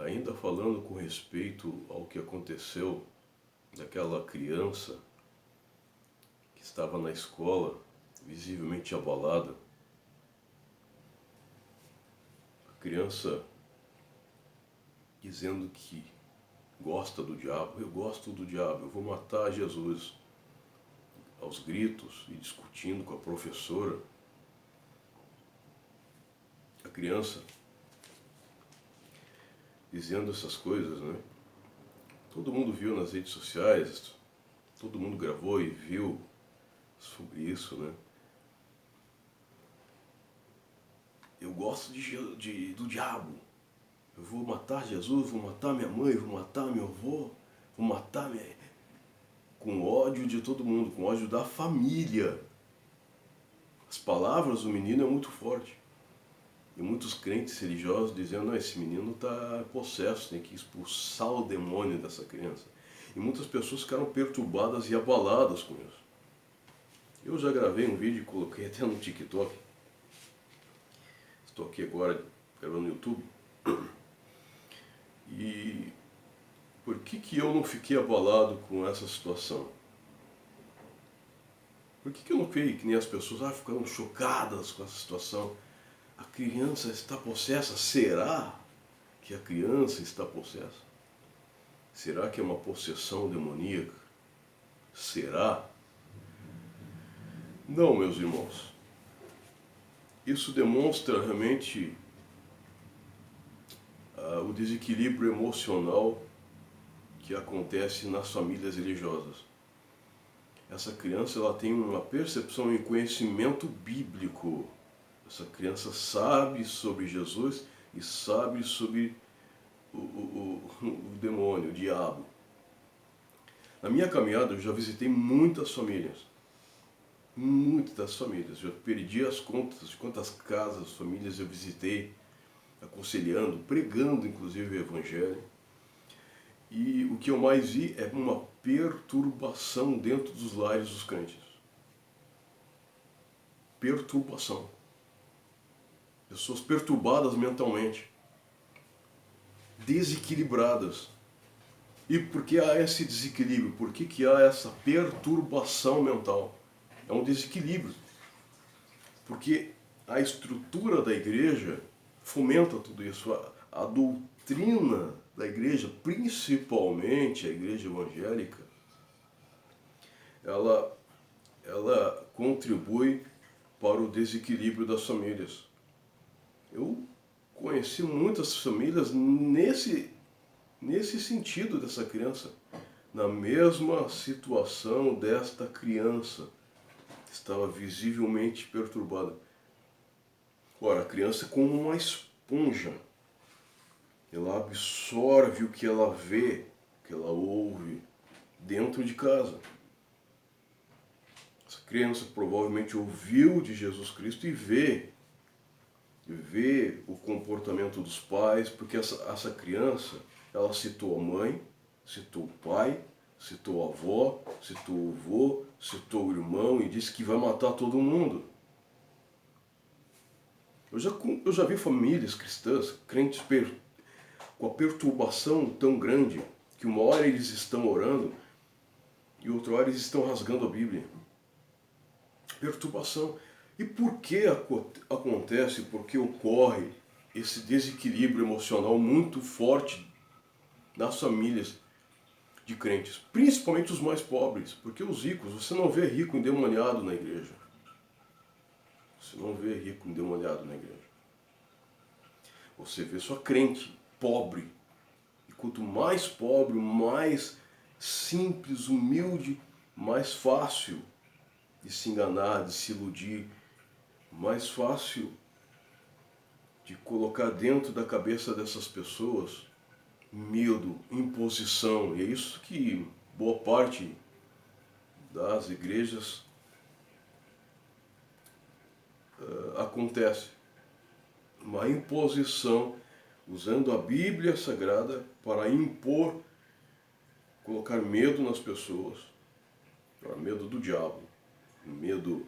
ainda falando com respeito ao que aconteceu daquela criança que estava na escola, visivelmente abalada, a criança dizendo que gosta do diabo, eu gosto do diabo, eu vou matar Jesus, aos gritos e discutindo com a professora. A criança dizendo essas coisas, né? Todo mundo viu nas redes sociais, todo mundo gravou e viu sobre isso, né? Eu gosto do diabo. Eu vou matar Jesus, vou matar minha mãe, vou matar meu avô, vou matar minha... Com ódio de todo mundo, com ódio da família. As palavras do menino é muito forte. E muitos crentes religiosos dizendo, não, esse menino está possesso, tem que expulsar o demônio dessa criança. E muitas pessoas ficaram perturbadas e abaladas com isso. Eu já gravei um vídeo e coloquei até no TikTok. Estou aqui agora gravando no YouTube. E por que eu não fiquei abalado com essa situação? Por que eu não fiquei que nem as pessoas ficaram chocadas com essa situação? A criança está possessa? Será que a criança está possessa? Será que é uma possessão demoníaca? Será? Não, meus irmãos. Isso demonstra realmente o desequilíbrio emocional que acontece nas famílias religiosas. Essa criança ela tem uma percepção e conhecimento bíblico. Essa criança sabe sobre Jesus e sabe sobre o demônio, o diabo. Na minha caminhada eu já visitei muitas famílias. Muitas famílias. Já perdi as contas de quantas casas, famílias eu visitei, aconselhando, pregando inclusive o Evangelho. E o que eu mais vi é uma perturbação dentro dos lares dos crentes. Perturbação. Pessoas perturbadas mentalmente. Desequilibradas. E por que há esse desequilíbrio? Por que há essa perturbação mental? É um desequilíbrio. Porque a estrutura da igreja fomenta tudo isso. A doutrina da igreja, principalmente a igreja evangélica, ela contribui para o desequilíbrio das famílias. Eu conheci muitas famílias nesse sentido dessa criança, na mesma situação desta criança, estava visivelmente perturbada. Ora, a criança é como uma esponja, ela absorve o que ela vê, o que ela ouve dentro de casa. Essa criança provavelmente ouviu de Jesus Cristo e vê o comportamento dos pais, porque essa criança, ela citou a mãe, citou o pai, citou a avó, citou o avô, citou o irmão e disse que vai matar todo mundo. Eu já vi famílias cristãs, crentes com a perturbação tão grande que uma hora eles estão orando e outra hora eles estão rasgando a Bíblia. Perturbação. E por que acontece, por que ocorre esse desequilíbrio emocional muito forte nas famílias de crentes? Principalmente os mais pobres, porque os ricos, você não vê rico endemoniado na igreja. Você não vê rico endemoniado na igreja. Você vê só crente pobre. E quanto mais pobre, mais simples, humilde, mais fácil de se enganar, de se iludir, mais fácil de colocar dentro da cabeça dessas pessoas medo, imposição. E é isso que boa parte das igrejas acontece. Uma imposição, usando a Bíblia Sagrada para impor, colocar medo nas pessoas, medo do diabo, medo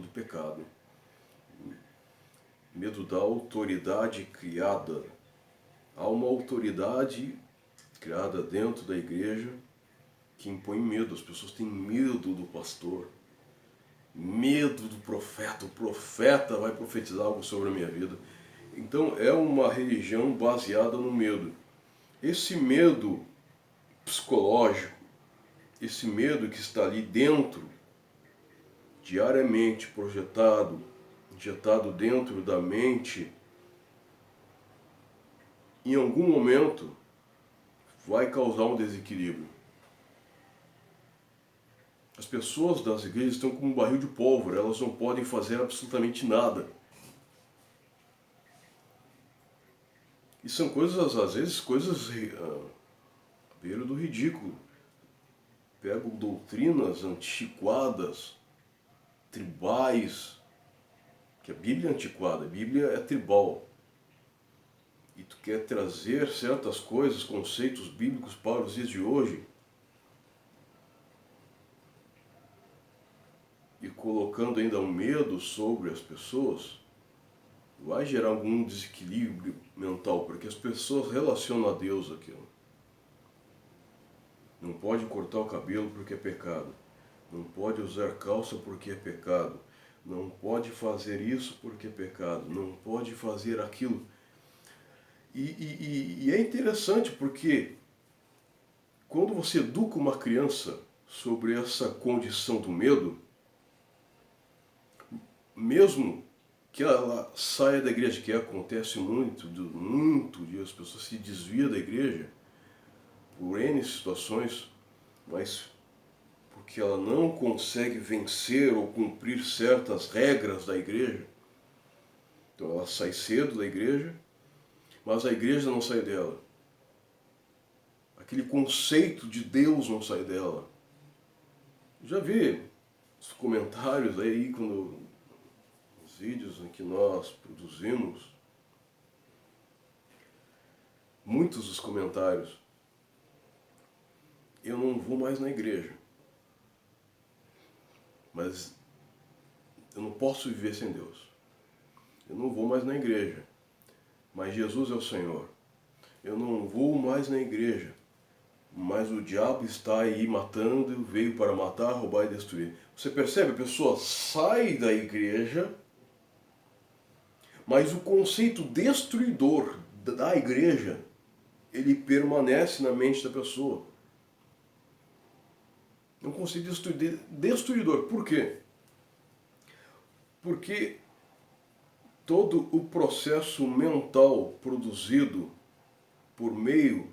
do pecado. Medo da autoridade criada. Há uma autoridade criada dentro da igreja que impõe medo. As pessoas têm medo do pastor, medo do profeta. O profeta vai profetizar algo sobre a minha vida. Então é uma religião baseada no medo. Esse medo psicológico, esse medo que está ali dentro, diariamente projetado, injetado dentro da mente, em algum momento vai causar um desequilíbrio. As pessoas das igrejas estão como um barril de pólvora, elas não podem fazer absolutamente nada. E são coisas, às vezes, coisas à beira do ridículo. Pegam doutrinas antiquadas, tribais, que a Bíblia é antiquada, a Bíblia é tribal. E tu quer trazer certas coisas, conceitos bíblicos para os dias de hoje, e colocando ainda um medo sobre as pessoas, vai gerar algum desequilíbrio mental, porque as pessoas relacionam a Deus aquilo. Não pode cortar o cabelo porque é pecado. Não pode usar calça porque é pecado. Não pode fazer isso porque é pecado. Não pode fazer aquilo. E é interessante porque quando você educa uma criança sobre essa condição do medo, mesmo que ela saia da igreja, que acontece muito, as pessoas se desviam da igreja por N situações, mas porque ela não consegue vencer ou cumprir certas regras da igreja. Então ela sai cedo da igreja, mas a igreja não sai dela. Aquele conceito de Deus não sai dela. Já vi os comentários aí, os vídeos em que nós produzimos, muitos dos comentários: eu não vou mais na igreja, mas eu não posso viver sem Deus. Eu não vou mais na igreja, mas Jesus é o Senhor. Eu não vou mais na igreja, mas o diabo está aí matando, veio para matar, roubar e destruir. Você percebe? A pessoa sai da igreja, mas o conceito destruidor da igreja, ele permanece na mente da pessoa. É um conceito destruidor. Por quê? Porque todo o processo mental produzido por meio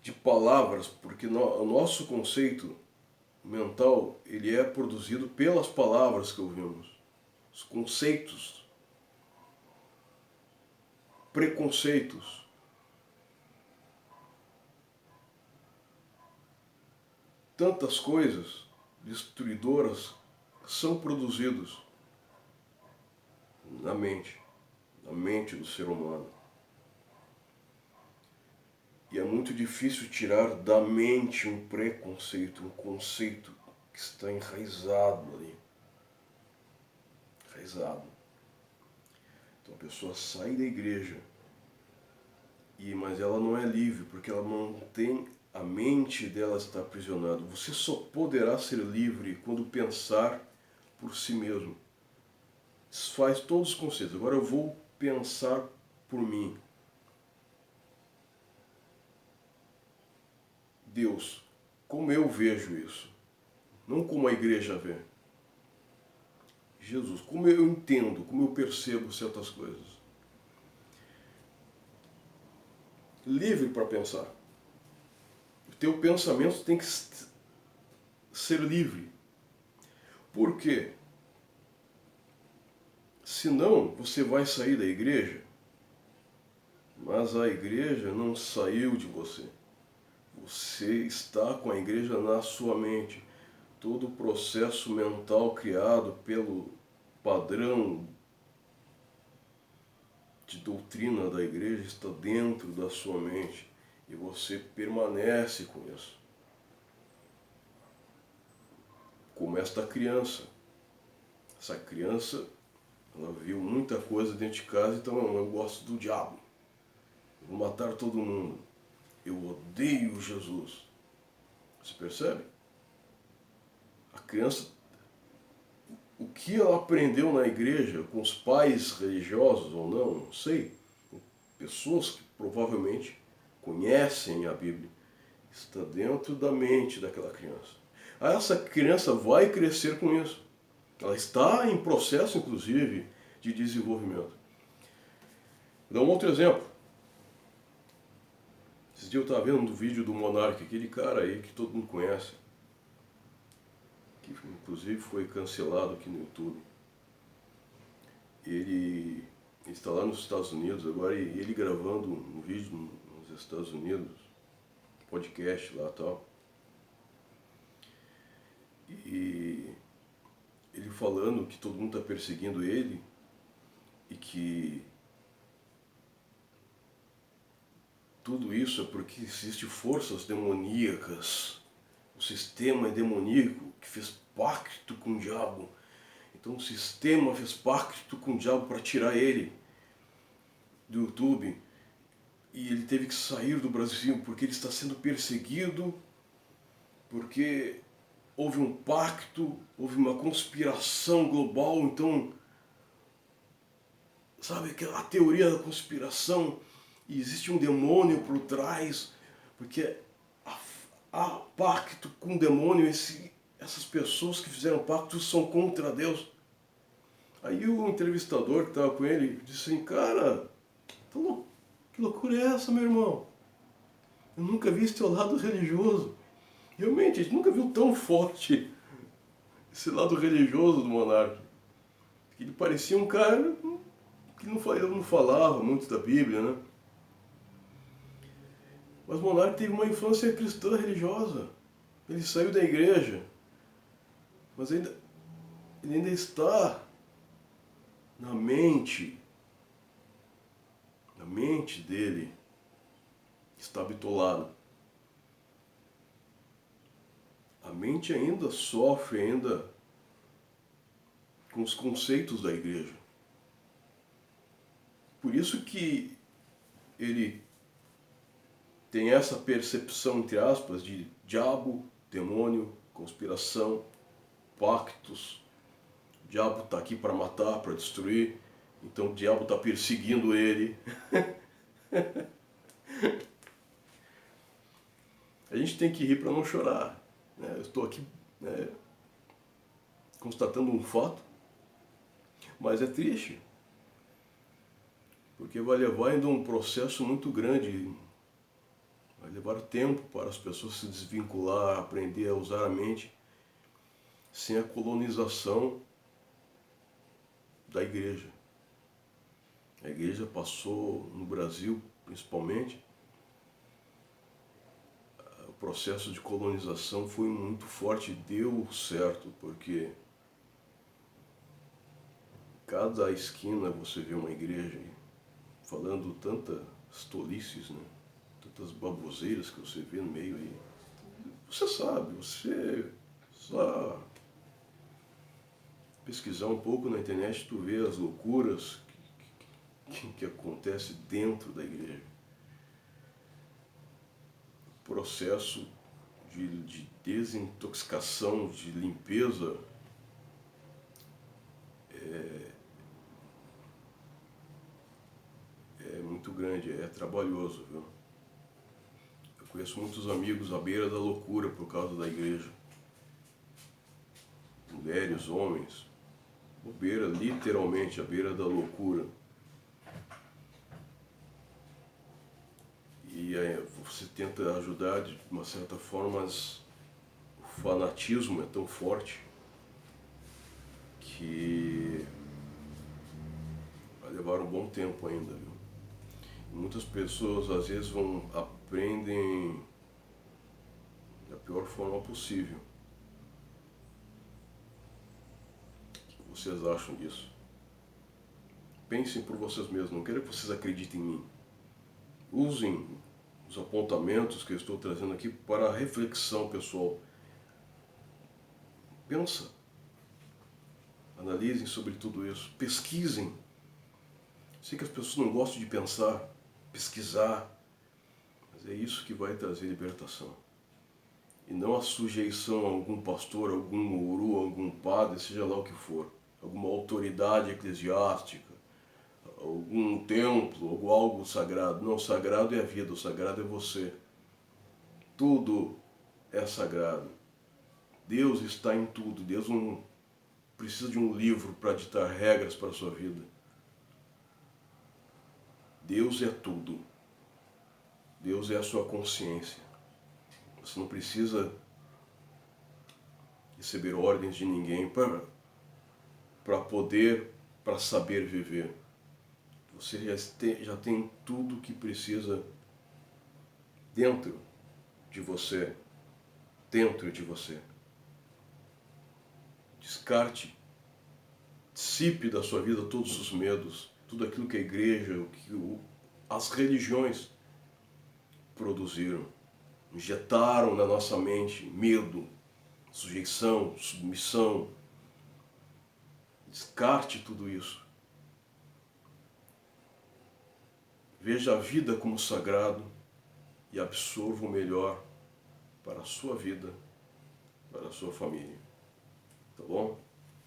de palavras, porque o nosso conceito mental, ele é produzido pelas palavras que ouvimos. Os conceitos, preconceitos. Tantas coisas destruidoras são produzidos na mente do ser humano. E é muito difícil tirar da mente um preconceito, um conceito que está enraizado ali. Enraizado. Então a pessoa sai da igreja, mas ela não é livre, porque ela mantém a mente dela está aprisionada. Você só poderá ser livre quando pensar por si mesmo. Desfaz todos os conceitos. Agora eu vou pensar por mim. Deus, como eu vejo isso? Não como a igreja vê. Jesus, como eu entendo, como eu percebo certas coisas. Livre para pensar. O teu pensamento tem que ser livre. Por quê? Senão você vai sair da igreja, mas a igreja não saiu de você. Você está com a igreja na sua mente. Todo o processo mental criado pelo padrão de doutrina da igreja está dentro da sua mente. E você permanece com isso. Como esta criança. Essa criança Ela viu muita coisa dentro de casa, então eu gosto do diabo. Eu vou matar todo mundo. Eu odeio Jesus. Você percebe? A criança, o que ela aprendeu na igreja, com os pais religiosos ou não sei, pessoas que provavelmente conhecem a Bíblia, está dentro da mente daquela criança. Essa criança vai crescer com isso. Ela está em processo, inclusive, de desenvolvimento. Vou dar um outro exemplo. Esses dias eu estava vendo um vídeo do Monark, aquele cara aí que todo mundo conhece, que inclusive foi cancelado aqui no YouTube. Ele está lá nos Estados Unidos agora, e ele gravando um vídeo nos Estados Unidos, podcast lá e tal. E ele falando que todo mundo está perseguindo ele e que tudo isso é porque existem forças demoníacas. O sistema é demoníaco que fez pacto com o diabo. Então o sistema fez pacto com o diabo para tirar ele do YouTube. E ele teve que sair do Brasil porque ele está sendo perseguido, porque houve um pacto, houve uma conspiração global. Então, sabe aquela teoria da conspiração? E existe um demônio por trás, porque há pacto com o demônio. Essas pessoas que fizeram pacto são contra Deus. Aí o entrevistador que estava com ele disse assim, cara, que loucura é essa, meu irmão? Eu nunca vi esse teu lado religioso. Realmente, a gente nunca viu tão forte esse lado religioso do Monark. Ele parecia um cara que não falava muito da Bíblia, né? Mas Monark teve uma infância cristã religiosa. Ele saiu da igreja, mas ele ainda está na mente dele, está bitolado. A mente ainda sofre com os conceitos da igreja. Por isso que ele tem essa percepção, entre aspas, de diabo, demônio, conspiração, pactos. O diabo está aqui para matar, para destruir, então o diabo está perseguindo ele. A gente tem que rir para não chorar. Né? Eu estou aqui constatando um fato, mas é triste, porque vai levar ainda um processo muito grande. Vai levar tempo para as pessoas se desvincular, aprender a usar a mente, sem a colonização da igreja. A igreja passou, no Brasil principalmente, o processo de colonização foi muito forte, deu certo, porque cada esquina você vê uma igreja falando tantas tolices, né? Tantas baboseiras que você vê no meio aí. Você sabe, você só pesquisar um pouco na internet, tu vê as loucuras que acontece dentro da igreja. Processo de desintoxicação, de limpeza é muito grande, é trabalhoso, viu? Eu conheço muitos amigos à beira da loucura por causa da igreja. Mulheres, homens, à beira, literalmente à beira da loucura. E aí você tenta ajudar de uma certa forma, mas o fanatismo é tão forte que vai levar um bom tempo ainda, viu? E muitas pessoas às vezes aprendem da pior forma possível. O que vocês acham disso? Pensem por vocês mesmos, não quero que vocês acreditem em mim. Usem os apontamentos que eu estou trazendo aqui para a reflexão pessoal. Pensa. Analisem sobre tudo isso. Pesquisem. Sei que as pessoas não gostam de pensar, pesquisar, mas é isso que vai trazer libertação. E não a sujeição a algum pastor, algum guru, algum padre, seja lá o que for. Alguma autoridade eclesiástica, algum templo, ou algo sagrado. Não, o sagrado é a vida, o sagrado é você. Tudo é sagrado. Deus está em tudo. Deus não precisa de um livro para ditar regras para a sua vida. Deus é tudo. Deus é a sua consciência. Você não precisa receber ordens de ninguém para saber viver. Você já tem tudo o que precisa dentro de você. Dentro de você. Descarte, dissipe da sua vida todos os medos, tudo aquilo que a igreja, as religiões produziram. Injetaram na nossa mente medo, sujeição, submissão. Descarte tudo isso. Veja a vida como sagrado e absorva o melhor para a sua vida, para a sua família. Tá bom?